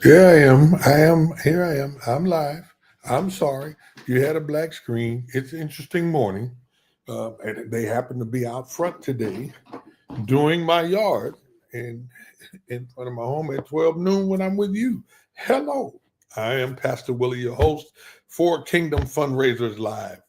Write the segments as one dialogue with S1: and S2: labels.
S1: Here I am. Here I am. I'm live. I'm sorry. You had a black screen. It's an interesting morning. And they happen to be out front today doing my yard and in front of my home at 12 noon when I'm with you. Hello. I am Pastor Willie, your host for Kingdom Fundraisers Live.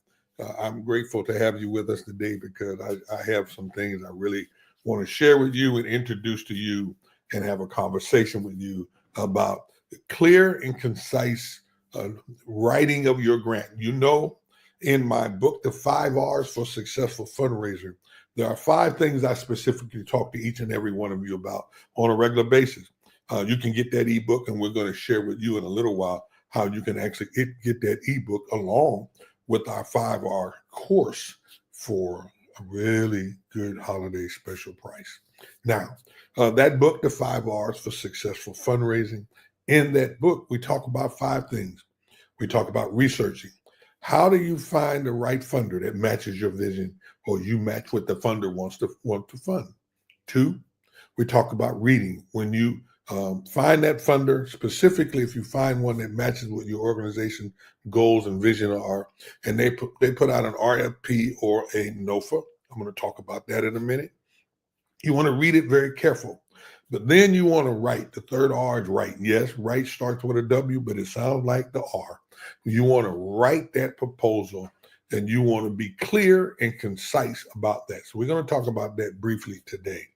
S1: I'm grateful to have you with us today because I have some things I really want to share with you and introduce to you and have a conversation with you about clear and concise uh, writing of your grant. You know, in my book, The 5 R's for Successful Fundraiser, there are 5 things I specifically talk to each and every one of you about on a regular basis. You can get that ebook, and we're going to share with you in a little while how you can actually get that ebook along with our 5R course for a really good holiday special price. Now, that book, The 5 R's for Successful Fundraising, in that book, we talk about 5 things. We talk about researching. How do you find the right funder that matches your vision or you match what the funder want to fund? 2, we talk about reading. When you find that funder, specifically if you find one that matches what your organization goals and vision are, and they put out an RFP or a NOFA. I'm going to talk about that in a minute. You want to read it very careful. But then you want to write. The third R is write. Yes, write starts with a W, but it sounds like the R. You want to write that proposal and you want to be clear and concise about that. So we're going to talk about that briefly today.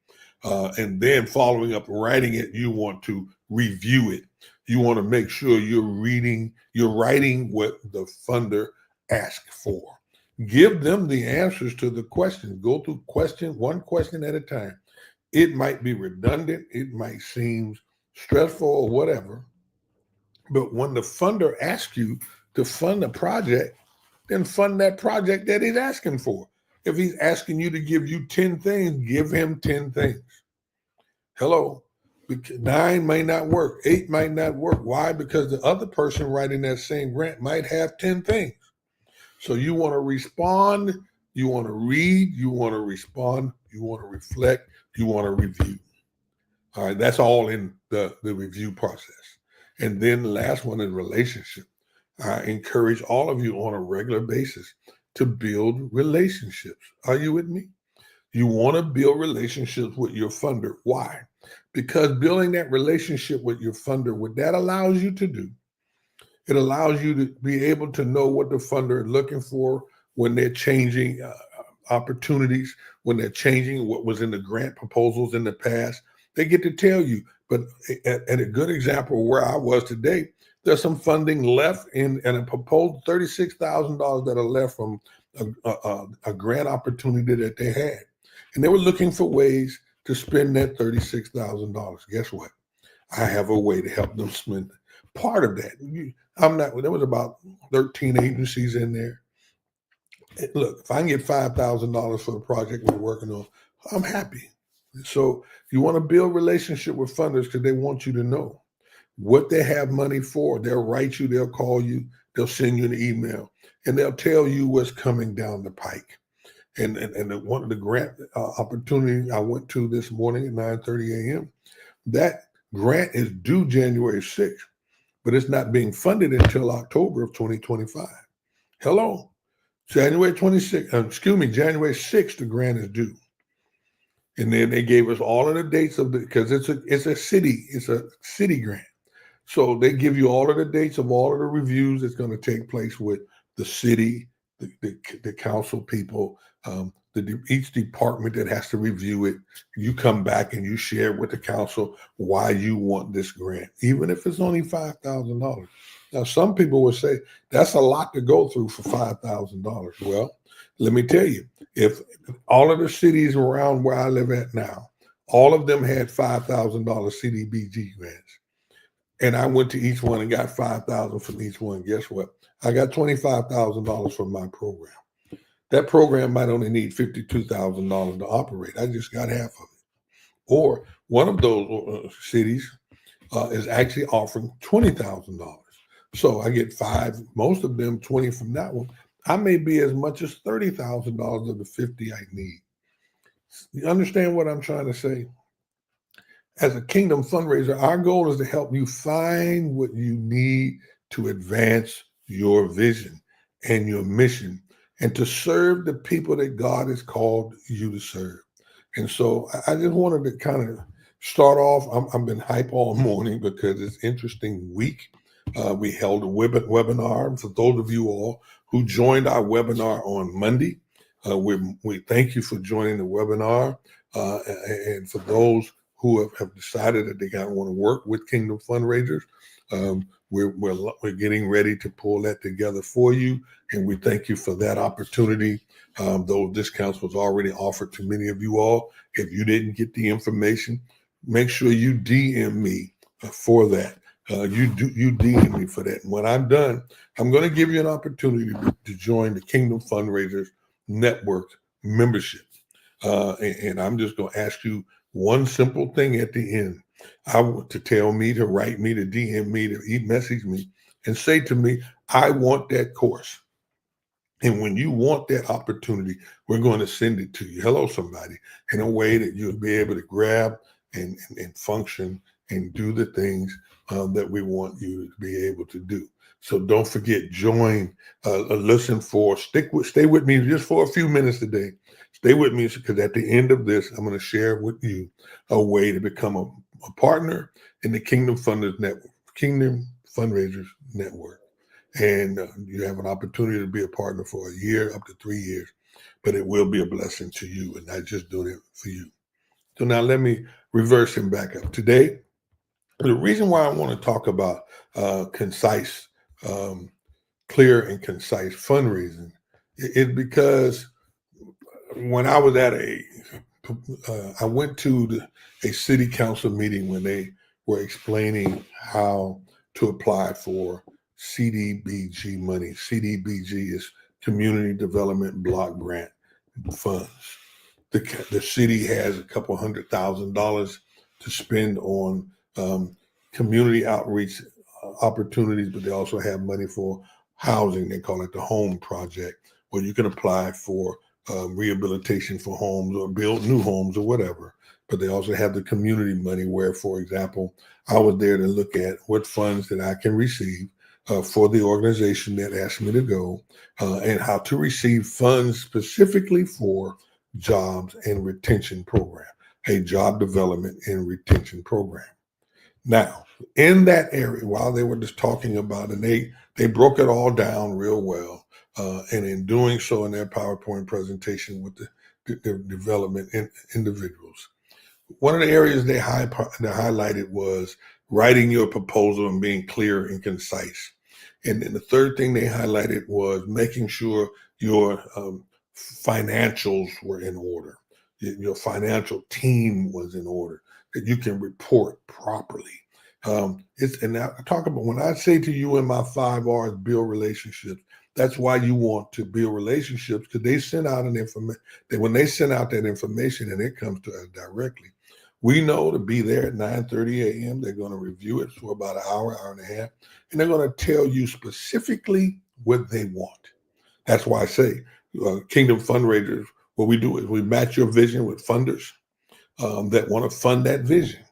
S1: And then following up writing it, you want to review it. You want to make sure you're writing what the funder asked for. Give them the answers to the questions. Go through one question at a time. It might be redundant, it might seem stressful or whatever, but when the funder asks you to fund a project, then fund that project that he's asking for. If he's asking you to give you 10 things, give him 10 things. Hello. 9 may not work, 8 might not work. Why? Because the other person writing that same grant might have 10 things. So you want to respond, you want to read, you want to respond, you want to reflect, you want to review. All right, that's all in the review process. And then the last one is relationship. I encourage all of you on a regular basis to build relationships. Are you with me? You want to build relationships with your funder. Why? Because building that relationship with your funder, what that allows you to do, it allows you to be able to know what the funder is looking for when they're changing opportunities, when they're changing what was in the grant proposals in the past. They get to tell you. But a good example where I was today, there's some funding left in a proposed $36,000 that are left from a grant opportunity that they had. And they were looking for ways to spend that $36,000. Guess what? I have a way to help them spend part of that. There was about 13 agencies in there. Look, if I can get $5,000 for the project we're working on, I'm happy. So you want to build relationship with funders because they want you to know what they have money for. They'll write you, they'll call you, they'll send you an email, and they'll tell you what's coming down the pike. And one of the grant opportunities I went to this morning at 9:30 a.m., that grant is due January 6th, but it's not being funded until October of 2025. Hello. January January 6th, the grant is due. And then they gave us all of the dates of because it's a city grant. So they give you all of the dates of all of the reviews that's going to take place with the city, the council people, each department that has to review it. You come back and you share with the council why you want this grant, even if it's only $5,000. Now, some people will say that's a lot to go through for $5,000. Well, let me tell you, if all of the cities around where I live at now, all of them had $5,000 CDBG grants, and I went to each one and got $5,000 from each one, guess what? I got $25,000 from my program. That program might only need $52,000 to operate. I just got half of it. Or one of those cities is actually offering $20,000. So I get 5, most of them 20 from that one. I may be as much as $30,000 of the 50 I need. You understand what I'm trying to say? As a kingdom fundraiser, our goal is to help you find what you need to advance your vision and your mission and to serve the people that God has called you to serve. And so I just wanted to kind of start off. I've been hype all morning because it's interesting week. We held a webinar for those of you all who joined our webinar on Monday. We thank you for joining the webinar. And for those who have decided that they want to work with Kingdom Fundraisers, we're getting ready to pull that together for you. And we thank you for that opportunity. Those discounts was already offered to many of you all. If you didn't get the information, make sure you DM me for that. You DM me for that. And when I'm done, I'm going to give you an opportunity to join the Kingdom Fundraisers Network membership. And I'm just going to ask you one simple thing at the end. I want to tell me, to write me, to DM me, to message me, and say to me, I want that course. And when you want that opportunity, we're going to send it to you. Hello, somebody, in a way that you'll be able to grab and function and do the things that we want you to be able to do. So don't forget, join, listen for, stay with me just for a few minutes today. Stay with me because at the end of this, I'm going to share with you a way to become a partner in the Kingdom Fundraisers Network. And you have an opportunity to be a partner for a year, up to 3 years, but it will be a blessing to you and not just doing it for you. So now let me reverse him back up. Today, the reason why I want to talk about concise, clear and concise fundraising is because when I was at I went to a city council meeting when they were explaining how to apply for CDBG money. CDBG is Community Development Block Grant funds. The city has a couple $100,000 to spend on community outreach opportunities, but they also have money for housing. They call it the Home Project, where you can apply for rehabilitation for homes or build new homes or whatever. But they also have the community money where, for example, I was there to look at what funds that I can receive for the organization that asked me to go and how to receive funds specifically for jobs and retention program, a job development and retention program. Now, in that area, while they were just talking about it, they broke it all down real well. And in doing so in their PowerPoint presentation with the development individuals, one of the areas they highlighted was writing your proposal and being clear and concise. And then the third thing they highlighted was making sure your financials were in order, your financial team was in order, that you can report properly. And I talk about, when I say to you in my 5 R's, build relationships, that's why you want to build relationships, because they send out an information. When they send out that information and it comes to us directly, we know to be there at 9:30 a.m. They're going to review it for about an hour, hour and a half, and they're going to tell you specifically what they want. That's why I say Kingdom Fundraisers, what we do is we match your vision with funders that want to fund that vision.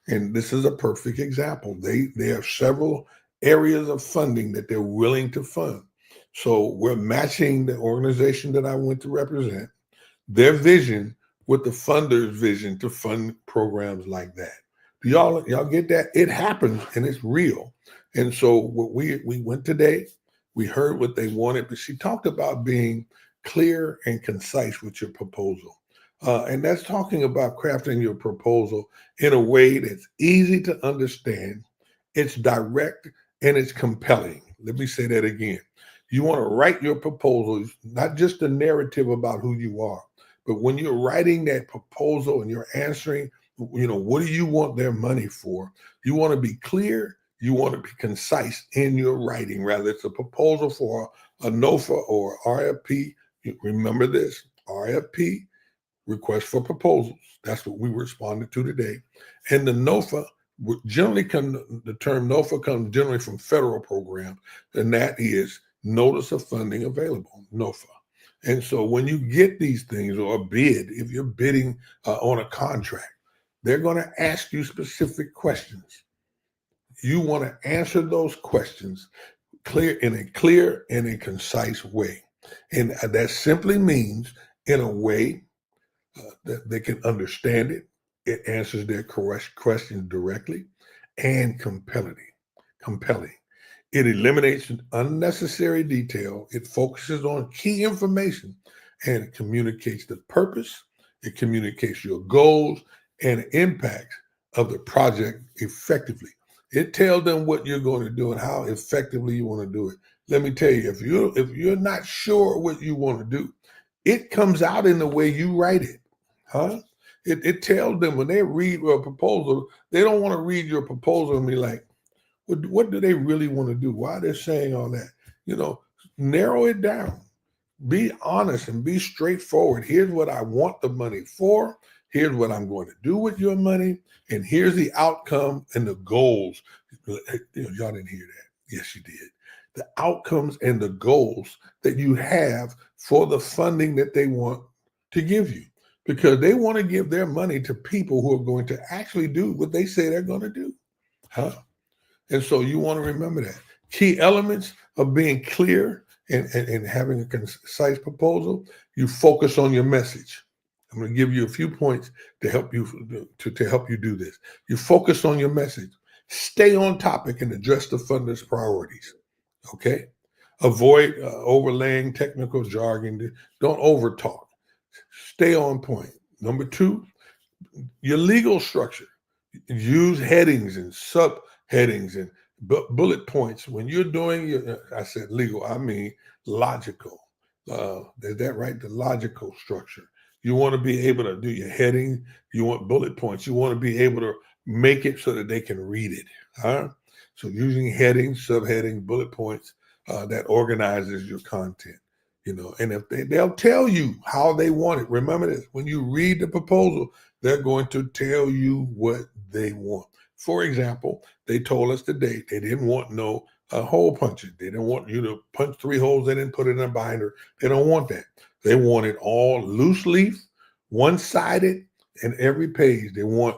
S1: And this is a perfect example. They have several areas of funding that they're willing to fund. So we're matching the organization that I went to represent, their vision, with the funder's vision to fund programs like that. Do y'all get that? It happens and it's real. And so what we went today, we heard what they wanted, but she talked about being clear and concise with your proposal. And that's talking about crafting your proposal in a way that's easy to understand, it's direct, and it's compelling. Let me say that again. You want to write your proposal, not just a narrative about who you are, but when you're writing that proposal and you're answering, what do you want their money for? You want to be clear. You want to be concise in your writing, rather it's a proposal for a NOFA or RFP. Remember this, RFP, request for proposals. That's what we responded to today. And the NOFA, the term NOFA comes generally from federal programs, and that is Notice of Funding Available, NOFA. And so when you get these things, or a bid, if you're bidding on a contract, They're going to ask you specific questions. You want to answer those questions clear and a concise way. And that simply means in a way that they can understand it. It answers their questions directly and compelling. It eliminates unnecessary detail. It focuses on key information and it communicates the purpose. It communicates your goals and impact of the project effectively. It tells them what you're going to do and how effectively you want to do it. Let me tell you, if you're not sure what you want to do, it comes out in the way you write it. Huh? It tells them when they read a proposal, they don't want to read your proposal and be like, what do they really want to do? Why they're saying all that? Narrow it down. Be honest and be straightforward. Here's what I want the money for. Here's what I'm going to do with your money. And here's the outcome and the goals. Y'all didn't hear that. Yes, you did. The outcomes and the goals that you have for the funding that they want to give you. Because they want to give their money to people who are going to actually do what they say they're going to do. Huh? And so you want to remember that. Key elements of being clear and having a concise proposal, you focus on your message. I'm going to give you a few points to help you to help you do this. You focus on your message. Stay on topic and address the funder's priorities. Okay? Avoid overlaying technical jargon. Don't overtalk. Stay on point. Number 2, your legal structure. Use headings and subheadings and bullet points. When you're doing I said legal, I mean logical. Is that right? The logical structure. You want to be able to do your heading. You want bullet points. You want to be able to make it so that they can read it. Huh? So using headings, subheadings, bullet points, that organizes your content. And if they'll tell you how they want it. Remember this, when you read the proposal, they're going to tell you what they want. For example, they told us today they didn't want no hole punching. They didn't want you to punch 3 holes in and put it in a binder. They don't want that. They want it all loose leaf, one-sided, and every page. They want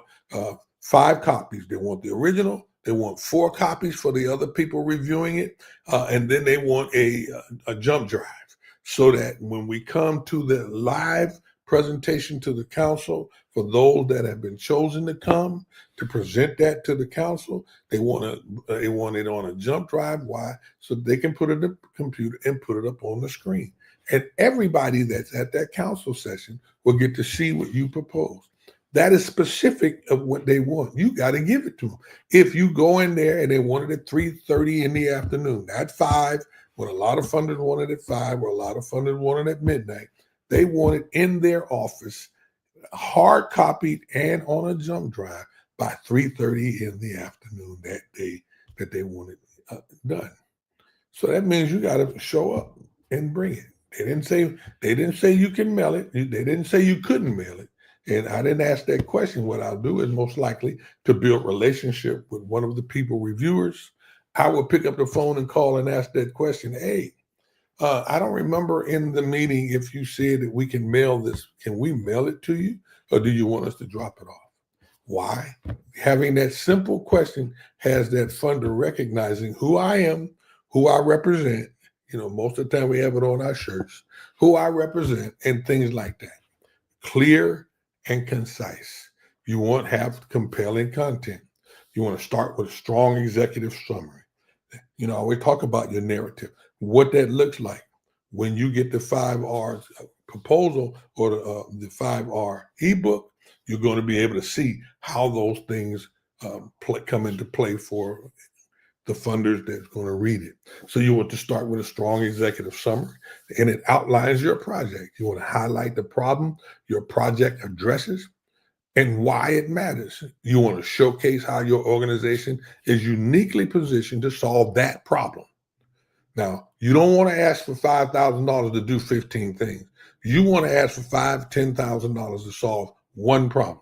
S1: 5 copies. They want the original. They want 4 copies for the other people reviewing it. And then they want a jump drive so that when we come to the live presentation to the council, for those that have been chosen to come to present that to the council, they want it on a jump drive. Why? So they can put it in the computer and put it up on the screen. And everybody that's at that council session will get to see what you propose. That is specific of what they want. You got to give it to them. If you go in there and they want it at 3:30 in the afternoon, at 5, when a lot of funders want it at 5, or a lot of funders want it at midnight, they want it in their office, hard copied and on a jump drive by 3:30 in the afternoon that they want it done. So that means you got to show up and bring it. They didn't say you can mail it. They didn't say you couldn't mail it. And I didn't ask that question. What I'll do is most likely to build relationship with one of the people reviewers. I will pick up the phone and call and ask that question. Hey, I don't remember in the meeting if you said that we can mail this. Can we mail it to you, or do you want us to drop it off? Why? Having that simple question has that funder recognizing who I am, who I represent. Most of the time we have it on our shirts, who I represent, and things like that. Clear and concise. You want to have compelling content. You want to start with a strong executive summary. I always talk about your narrative, what that looks like when you get the 5 R's proposal or the 5 R ebook. You're going to be able to see how those things come into play for the funders that's going to read it. So you want to start with a strong executive summary, and it outlines your project. You want to highlight the problem your project addresses and why it matters. You want to showcase how your organization is uniquely positioned to solve that problem. Now, you don't want to ask for $5,000 to do 15 things. You want to ask for $5,000, $10,000 to solve one problem.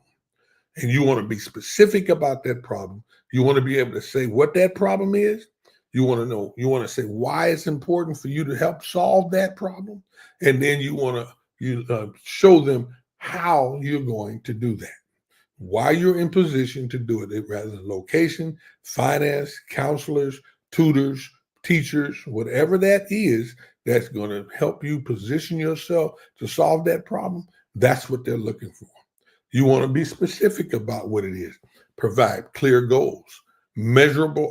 S1: And you want to be specific about that problem. You want to be able to say what that problem is. You want to say why it's important for you to help solve that problem. And then you want to show them how you're going to do that. why you're in position to do it, rather than location, finance, counselors, tutors, teachers, whatever that is that's going to help you position yourself to solve that problem. That's what they're looking for. You want to be specific about what it is. Provide clear goals, measurable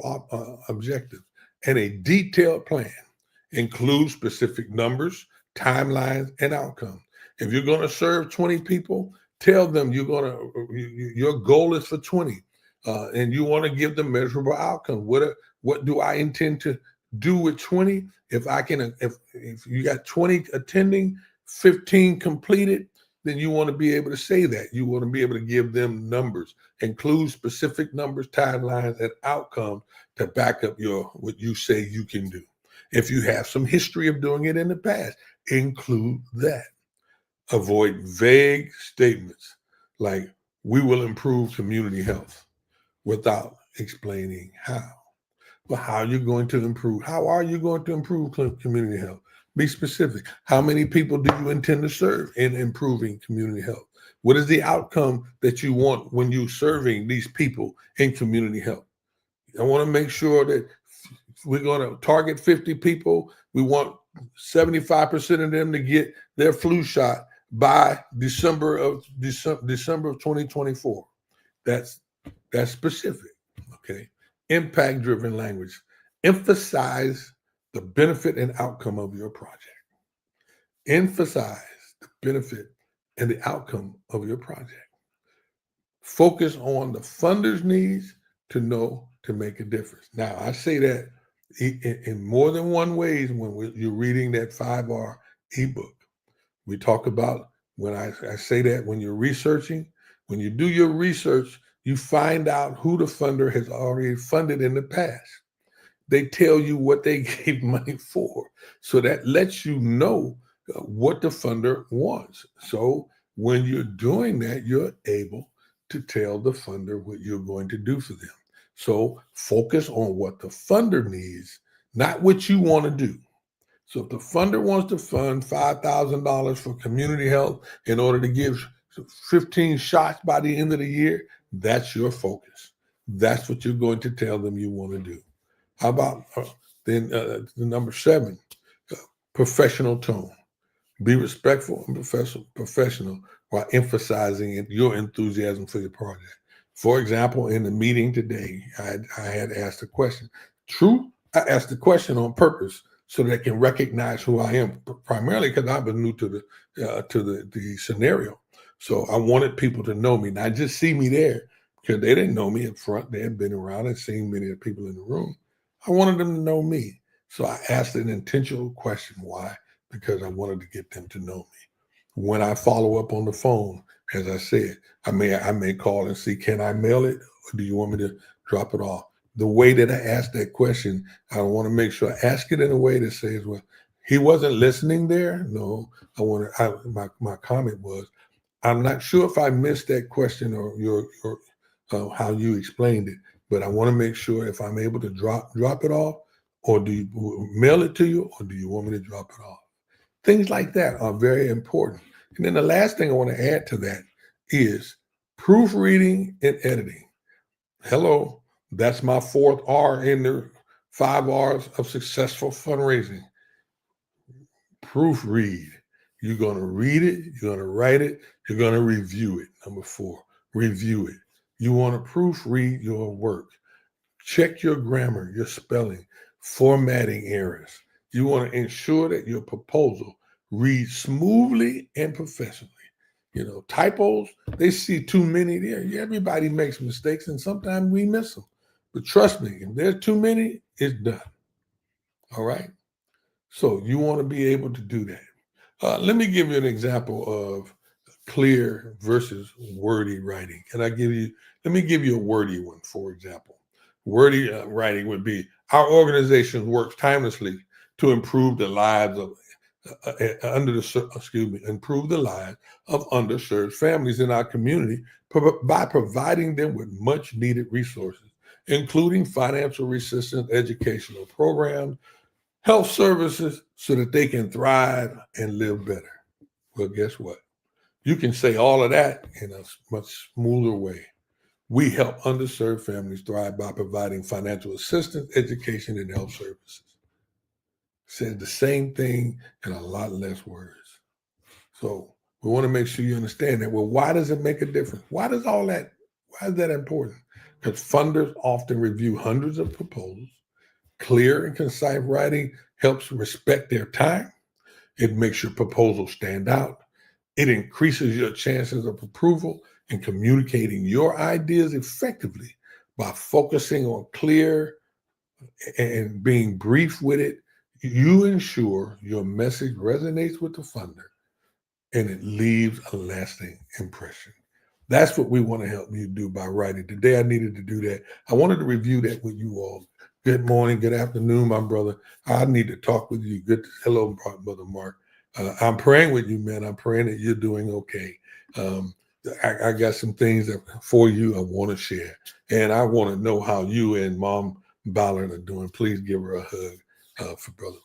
S1: objectives, and a detailed plan. Include specific numbers, timelines, and outcomes. If you're going to serve 20 people, tell them your goal is for 20, and you want to give them measurable outcomes. What do I intend to do with 20? If you got 20 attending, 15 completed, then you want to be able to say that. You want to be able to give them numbers, include specific numbers, timelines, and outcomes to back up what you say you can do. If you have some history of doing it in the past, include that. Avoid vague statements like, we will improve community health, without explaining how. Well, how are you going to improve? How are you going to improve community health? Be specific. How many people do you intend to serve in improving community health? What is the outcome that you want when you're serving these people in community health? I want to make sure that we're going to target 50 people. We want 75% of them to get their flu shot by December of 2024. That's specific. Okay. Impact-driven language. Emphasize the benefit and outcome of your project. Emphasize the benefit and the outcome of your project. Focus on the funder's needs to make a difference. Now, I say that in more than one ways when you're reading that 5R ebook. We talk about, when I say that, when you're researching, when you do your research, you find out who the funder has already funded in the past. They tell you what they gave money for. So that lets you know what the funder wants. So when you're doing that, you're able to tell the funder what you're going to do for them. So focus on what the funder needs, not what you want to do. So if the funder wants to fund $5,000 for community health in order to give 15 shots by the end of the year, that's your focus. That's what you're going to tell them you want to do. How about the number 7, professional tone. Be respectful and professional while emphasizing your enthusiasm for your project. For example, in the meeting today, I had asked a question. I asked the question on purpose so they can recognize who I am, primarily because I was new to the scenario. So I wanted people to know me, not just see me there, because they didn't know me up front. They had been around and seen many of the people in the room. I wanted them to know me. So I asked an intentional question. Why? Because I wanted to get them to know me. When I follow up on the phone, as I said, I may call and see, can I mail it, or do you want me to drop it off? The way that I asked that question, I want to make sure I ask it in a way that says, well, he wasn't listening there. No, my comment was, I'm not sure if I missed that question or your how you explained it, but I want to make sure if I'm able to drop it off, or do you mail it to you, or do you want me to drop it off? Things like that are very important. And then the last thing I want to add to that is proofreading and editing. Hello, that's my 4th R in the 5 R's of successful fundraising. Proofread. You're going to read it, you're going to write it, you're going to review it. Number 4, review it. You want to proofread your work. Check your grammar, your spelling, formatting errors. You want to ensure that your proposal reads smoothly and professionally. Typos, they see too many there. Everybody makes mistakes, and sometimes we miss them. But trust me, if there's too many, it's done. All right? So you want to be able to do that. Let me give you an example of clear versus wordy writing. Let me give you a wordy one, for example. Wordy writing would be, our organization works tirelessly to improve the lives of improve the lives of underserved families in our community by providing them with much needed resources, including financial assistance, educational programs, health services, so that they can thrive and live better. Well, guess what? You can say all of that in a much smoother way. We help underserved families thrive by providing financial assistance, education, and health services. Said the same thing in a lot less words. So we want to make sure you understand that. Well, why does it make a difference? Why is that important? Because funders often review hundreds of proposals. Clear and concise writing helps respect their time. It makes your proposal stand out. It increases your chances of approval and communicating your ideas effectively by focusing on clear and being brief with it. You ensure your message resonates with the funder and it leaves a lasting impression. That's what we want to help you do by writing. Today, I needed to do that. I wanted to review that with you all. Good morning, good afternoon, my brother. I need to talk with you. Hello, Brother Mark. I'm praying with you, man. I'm praying that you're doing okay. Um, I got some things for you I want to share. And I want to know how you and Mom Ballard are doing. Please give her a hug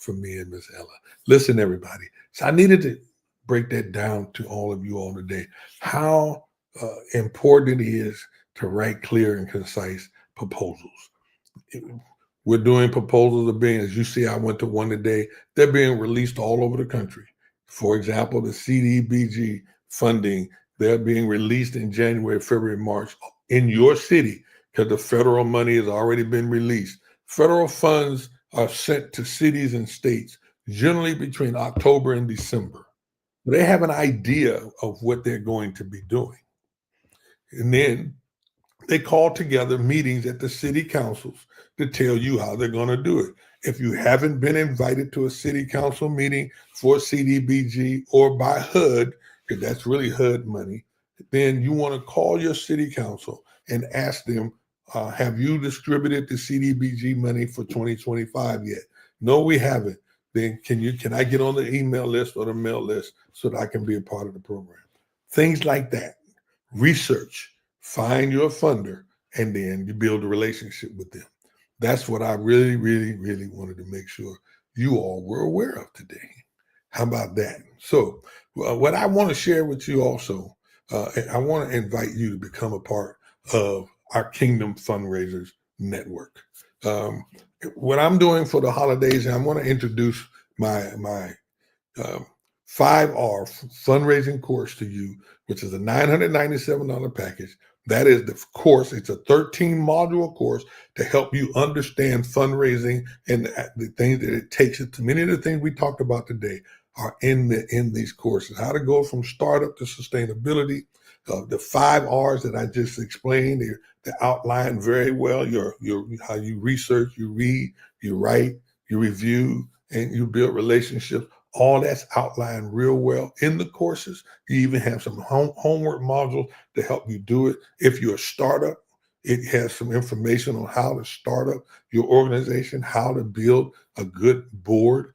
S1: for me and Miss Ella. Listen, everybody. So I needed to break that down to all of you all today. How important it is to write clear and concise proposals. We're doing proposals of being, as you see, I went to one today. They're being released all over the country. For example, the CDBG funding, they're being released in January, February, March in your city because the federal money has already been released. Federal funds are sent to cities and states generally between October and December. They have an idea of what they're going to be doing. And then they call together meetings at the city councils to tell you how they're going to do it. If you haven't been invited to a city council meeting for CDBG or by HUD, because that's really HUD money, then you want to call your city council and ask them, have you distributed the CDBG money for 2025 yet? No, we haven't. Then can I get on the email list or the mail list so that I can be a part of the program? Things like that. Research, find your funder, and then you build a relationship with them. That's what I really, really, really wanted to make sure you all were aware of today. How about that? So, what I want to share with you also, I want to invite you to become a part of our Kingdom Fundraisers Network. What I'm doing for the holidays, I want to introduce my 5R fundraising course to you, which is a $997 package. That is the course. It's a 13 module course to help you understand fundraising and the things that it takes. Many of the things we talked about today are in these courses. How to go from startup to sustainability. The 5 R's that I just explained, they outline very well how you research, you read, you write, you review, and you build relationships. All that's outlined real well in the courses. You even have some homework modules to help you do it. If you're a startup, it has some information on how to start up your organization, how to build a good board.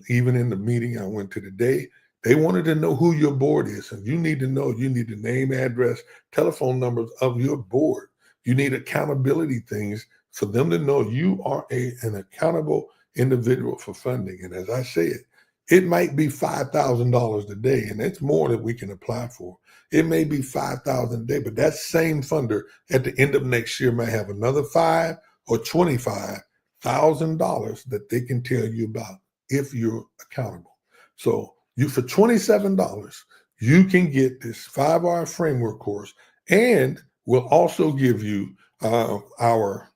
S1: Even in the meeting I went to today, they wanted to know who your board is. And you need to know, you need the name, address, telephone numbers of your board. You need accountability things for them to know you are an accountable individual for funding. And as I said, it might be $5,000 a day, and it's more that we can apply for. It may be $5,000 a day, but that same funder at the end of next year might have another $5,000 or $25,000 that they can tell you about if you're accountable. So for $27, you can get this 5R framework course, and we'll also give you our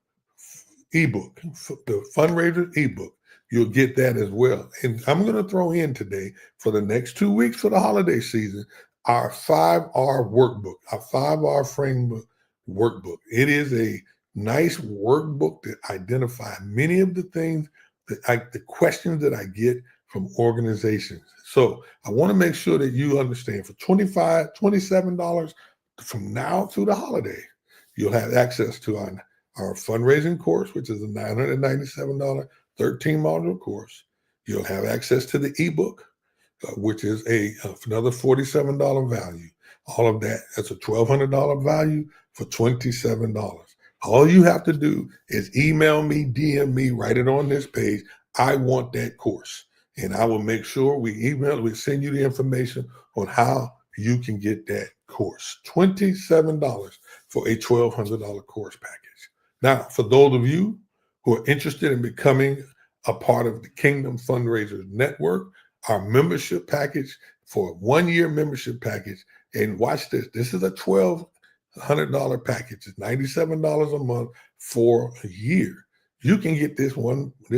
S1: ebook, the fundraiser ebook. You'll get that as well. And I'm going to throw in today, for the next 2 weeks for the holiday season, our 5R workbook, our 5R framework workbook. It is a nice workbook that identifies many of the things the questions that I get from organizations. So I want to make sure that you understand, for $27 from now through the holiday, you'll have access to our fundraising course, which is a $997 13 module course. You'll have access to the ebook, which is another $47 value. All of that's a $1,200 value for $27. All you have to do is email me, DM me, write it on this page. I want that course. And I will make sure we send you the information on how you can get that course. $27 for a $1,200 course package. Now, for those of you who are interested in becoming a part of the Kingdom Fundraisers Network, our membership package for a 1-year membership package, and watch this. This is a $1,200 package. It's $97 a month for a year. You can get this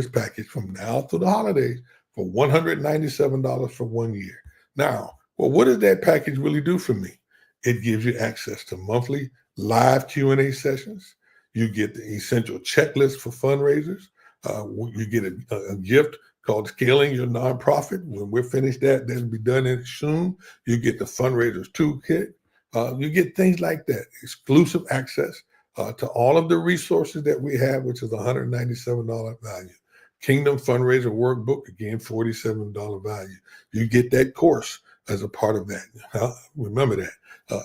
S1: package from now through the holidays for $197 for 1 year. Now, well, what does that package really do for me? It gives you access to monthly live Q&A sessions. You get the essential checklist for fundraisers. You get a gift called Scaling Your Nonprofit. When we're finished that'll be done soon. You get the Fundraisers Toolkit. You get things like that, exclusive access to all of the resources that we have, which is $197 value. Kingdom Fundraiser Workbook, again, $47 value. You get that course as a part of that. Remember that.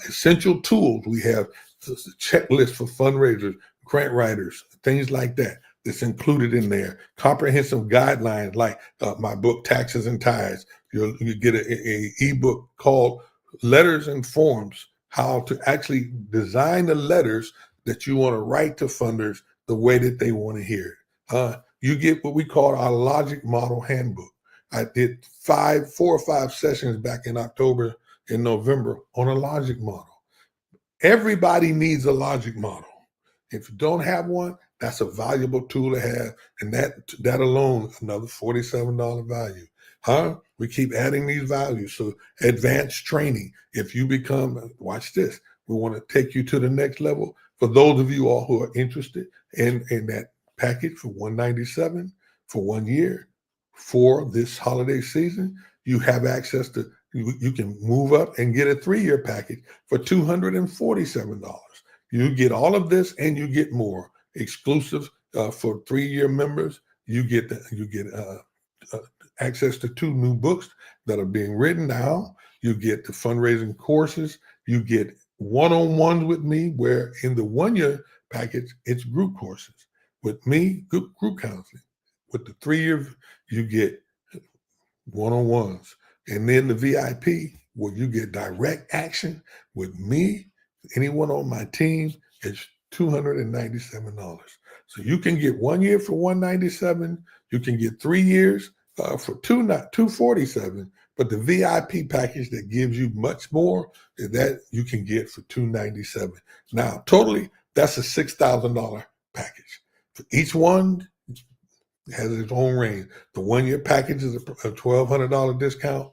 S1: Essential tools, we have the checklist for fundraisers, grant writers, things like that. That's included in there. Comprehensive guidelines like my book, Taxes and Ties. You get a ebook called Letters and Forms, how to actually design the letters that you want to write to funders the way that they want to hear it. You get what we call our logic model handbook. I did 4 or 5 sessions back in October and November on a logic model. Everybody needs a logic model. If you don't have one, that's a valuable tool to have. And that alone, another $47 value. We keep adding these values. So advanced training. If you become, watch this, we want to take you to the next level. For those of you all who are interested in that package for $197 for 1 year for this holiday season, you have access to, you can move up and get a 3-year package for $247. You get all of this and you get more. Exclusive for 3-year members. You get access to 2 new books that are being written now. You get the fundraising courses. You get one-on-ones with me, where in the 1-year package, it's group courses. With me, group counseling. With the 3-year, you get one-on-ones. And then the VIP, where you get direct action with me, anyone on my team, is $297. So you can get 1 year for $197. You can get 3 years for $247. But the VIP package that gives you much more is that you can get for $297. Now, totally, that's a $6,000 package. For each one has its own range. The 1-year package is a $1,200 discount.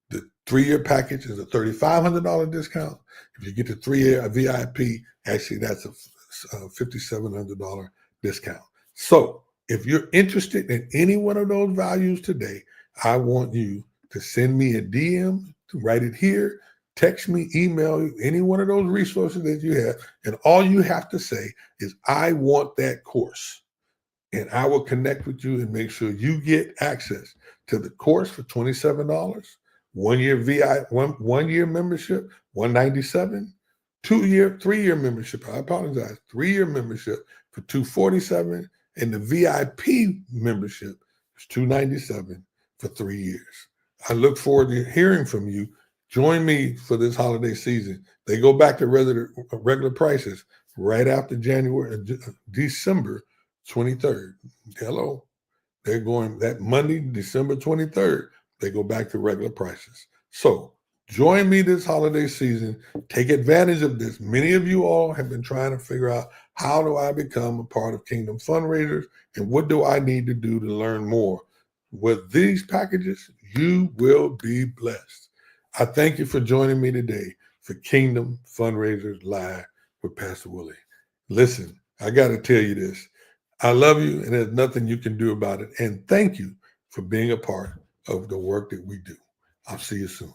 S1: The 3-year package is a $3,500 discount. If you get the 3-year VIP, actually that's a $5,700 discount. So if you're interested in any one of those values today, I want you to send me a DM, to write it here, text me, email, any one of those resources that you have. And all you have to say is, I want that course. And I will connect with you and make sure you get access to the course for $27, 1 year one year membership, $197, 3-year membership. I apologize, 3-year membership for $247, and the VIP membership is $297 for 3 years. I look forward to hearing from you. Join me for this holiday season. They go back to regular prices right after December 23rd. Hello. They're going that Monday, December 23rd. They go back to regular prices. So join me this holiday season. Take advantage of this. Many of you all have been trying to figure out, how do I become a part of Kingdom Fundraisers, and what do I need to do to learn more? With these packages, you will be blessed. I thank you for joining me today for Kingdom Fundraisers Live with Pastor Willie. Listen, I got to tell you this. I love you, and there's nothing you can do about it. And thank you for being a part of the work that we do. I'll see you soon.